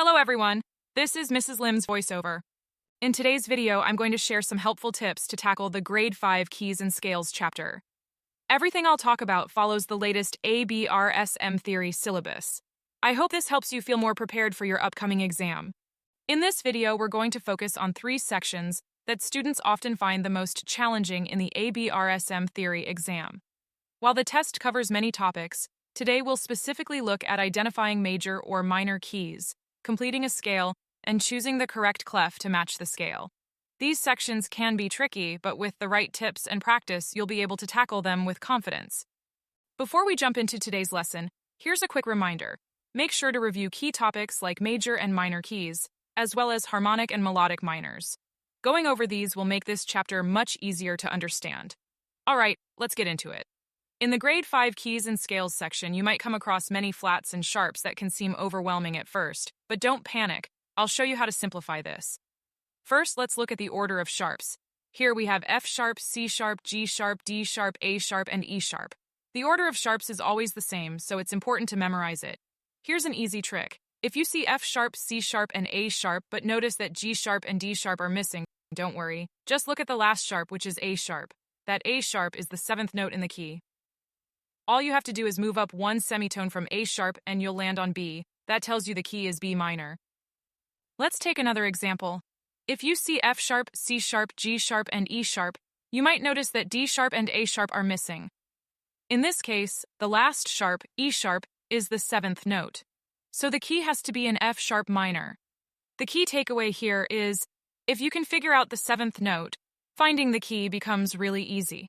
Hello everyone, this is Mrs. Lim's voiceover. In today's video, I'm going to share some helpful tips to tackle the Grade 5 Keys and Scales chapter. Everything I'll talk about follows the latest ABRSM theory syllabus. I hope this helps you feel more prepared for your upcoming exam. In this video, we're going to focus on 3 sections that students often find the most challenging in the ABRSM theory exam. While the test covers many topics, today we'll specifically look at identifying major or minor keys, completing a scale, and choosing the correct clef to match the scale. These sections can be tricky, but with the right tips and practice, you'll be able to tackle them with confidence. Before we jump into today's lesson, here's a quick reminder. Make sure to review key topics like major and minor keys, as well as harmonic and melodic minors. Going over these will make this chapter much easier to understand. All right, let's get into it. In the Grade 5 Keys and Scales section, you might come across many flats and sharps that can seem overwhelming at first, but don't panic. I'll show you how to simplify this. First, let's look at the order of sharps. Here we have F sharp, C sharp, G sharp, D sharp, A sharp, and E sharp. The order of sharps is always the same, so it's important to memorize it. Here's an easy trick. If you see F sharp, C sharp, and A sharp, but notice that G sharp and D sharp are missing, don't worry. Just look at the last sharp, which is A sharp. That A sharp is the 7th note in the key. All you have to do is move up one semitone from A sharp and you'll land on B. That tells you the key is B minor. Let's take another example. If you see F sharp, C sharp, G sharp, and E sharp, you might notice that D sharp and A sharp are missing. In this case, the last sharp, E sharp, is the 7th note. So the key has to be an F sharp minor. The key takeaway here is, if you can figure out the 7th note, finding the key becomes really easy.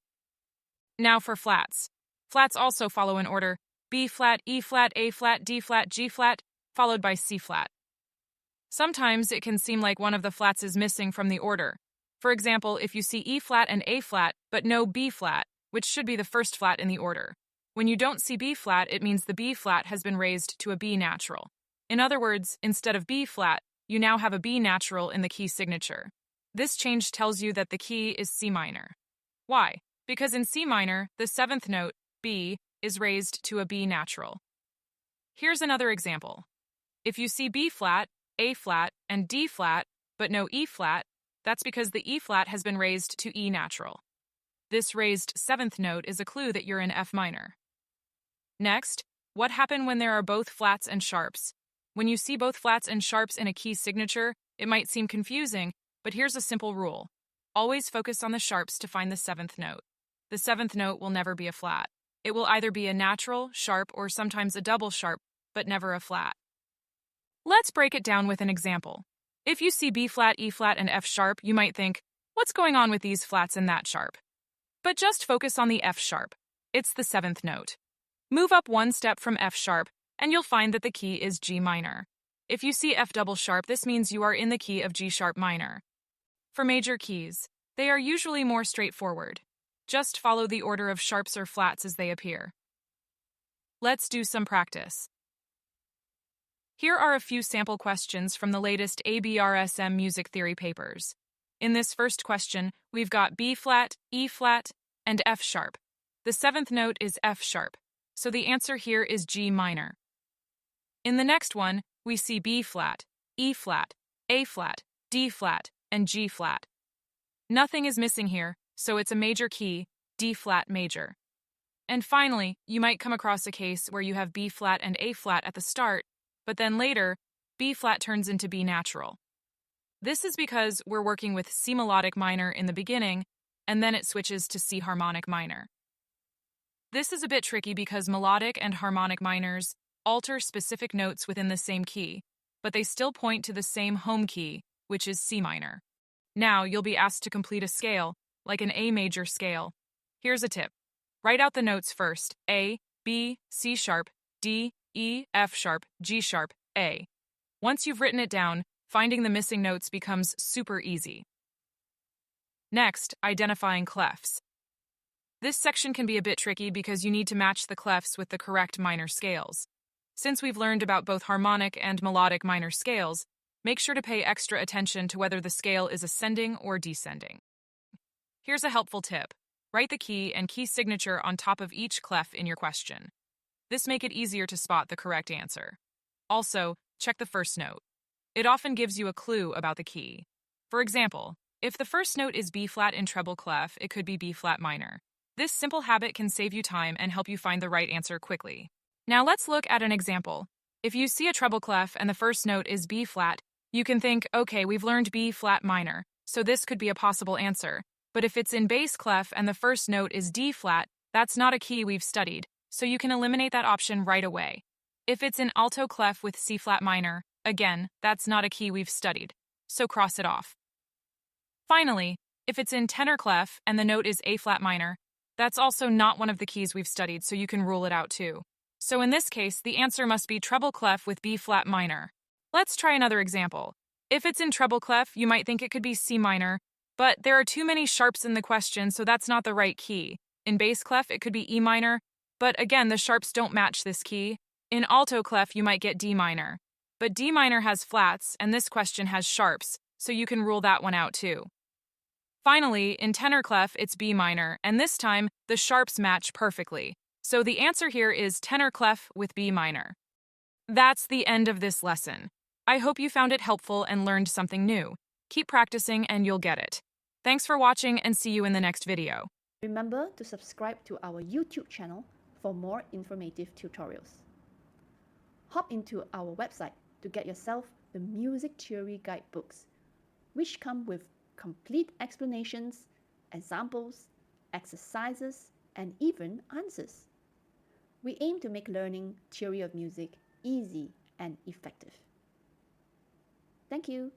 Now for flats. Flats also follow in order: B flat, E flat, A flat, D flat, G flat, followed by C flat. Sometimes it can seem like one of the flats is missing from the order. For example, if you see E flat and A flat, but no B flat, which should be the first flat in the order. When you don't see B flat, it means the B flat has been raised to a B natural. In other words, instead of B flat, you now have a B natural in the key signature. This change tells you that the key is C minor. Why? Because in C minor, the 7th note, B, is raised to a B natural. Here's another example. If you see B flat, A flat, and D flat, but no E flat, that's because the E flat has been raised to E natural. This raised 7th note is a clue that you're in F minor. Next, what happens when there are both flats and sharps? When you see both flats and sharps in a key signature, it might seem confusing, but here's a simple rule. Always focus on the sharps to find the 7th note. The 7th note will never be a flat. It will either be a natural, sharp, or sometimes a double sharp, but never a flat. Let's break it down with an example. If you see B flat, E flat, and F sharp, you might think, what's going on with these flats and that sharp? But just focus on the F sharp. It's the 7th note. Move up one step from F sharp, and you'll find that the key is G minor. If you see F double sharp, this means you are in the key of G sharp minor. For major keys, they are usually more straightforward. Just follow the order of sharps or flats as they appear. Let's do some practice. Here are a few sample questions from the latest ABRSM music theory papers. In this first question, we've got B flat, E flat, and F sharp. The 7th note is F sharp, so the answer here is G minor. In the next one, we see B flat, E flat, A flat, D flat, and G flat. Nothing is missing here, so it's a major key, D flat major. And finally, you might come across a case where you have B flat and A flat at the start, but then later, B flat turns into B natural. This is because we're working with C melodic minor in the beginning, and then it switches to C harmonic minor. This is a bit tricky because melodic and harmonic minors alter specific notes within the same key, but they still point to the same home key, which is C minor. Now you'll be asked to complete a scale, like an A major scale. Here's a tip. Write out the notes first: A, B, C sharp, D, E, F sharp, G sharp, A. Once you've written it down, finding the missing notes becomes super easy. Next, identifying clefs. This section can be a bit tricky because you need to match the clefs with the correct minor scales. Since we've learned about both harmonic and melodic minor scales, make sure to pay extra attention to whether the scale is ascending or descending. Here's a helpful tip. Write the key and key signature on top of each clef in your question. This makes it easier to spot the correct answer. Also, check the first note. It often gives you a clue about the key. For example, if the first note is B flat in treble clef, it could be B flat minor. This simple habit can save you time and help you find the right answer quickly. Now let's look at an example. If you see a treble clef and the first note is B flat, you can think, okay, we've learned B flat minor, so this could be a possible answer. But if it's in bass clef and the first note is D flat, that's not a key we've studied, so you can eliminate that option right away. If it's in alto clef with C flat minor, again, that's not a key we've studied, so cross it off. Finally, if it's in tenor clef and the note is A flat minor, that's also not one of the keys we've studied, so you can rule it out too. So in this case, the answer must be treble clef with B flat minor. Let's try another example. If it's in treble clef, you might think it could be C minor, but there are too many sharps in the question, so that's not the right key. In bass clef, it could be E minor, but again, the sharps don't match this key. In alto clef, you might get D minor. But D minor has flats, and this question has sharps, so you can rule that one out too. Finally, in tenor clef, it's B minor, and this time, the sharps match perfectly. So the answer here is tenor clef with B minor. That's the end of this lesson. I hope you found it helpful and learned something new. Keep practicing and you'll get it. Thanks for watching and see you in the next video. Remember to subscribe to our YouTube channel for more informative tutorials. Hop into our website to get yourself the Music Theory Guidebooks, which come with complete explanations, examples, exercises, and even answers. We aim to make learning theory of music easy and effective. Thank you.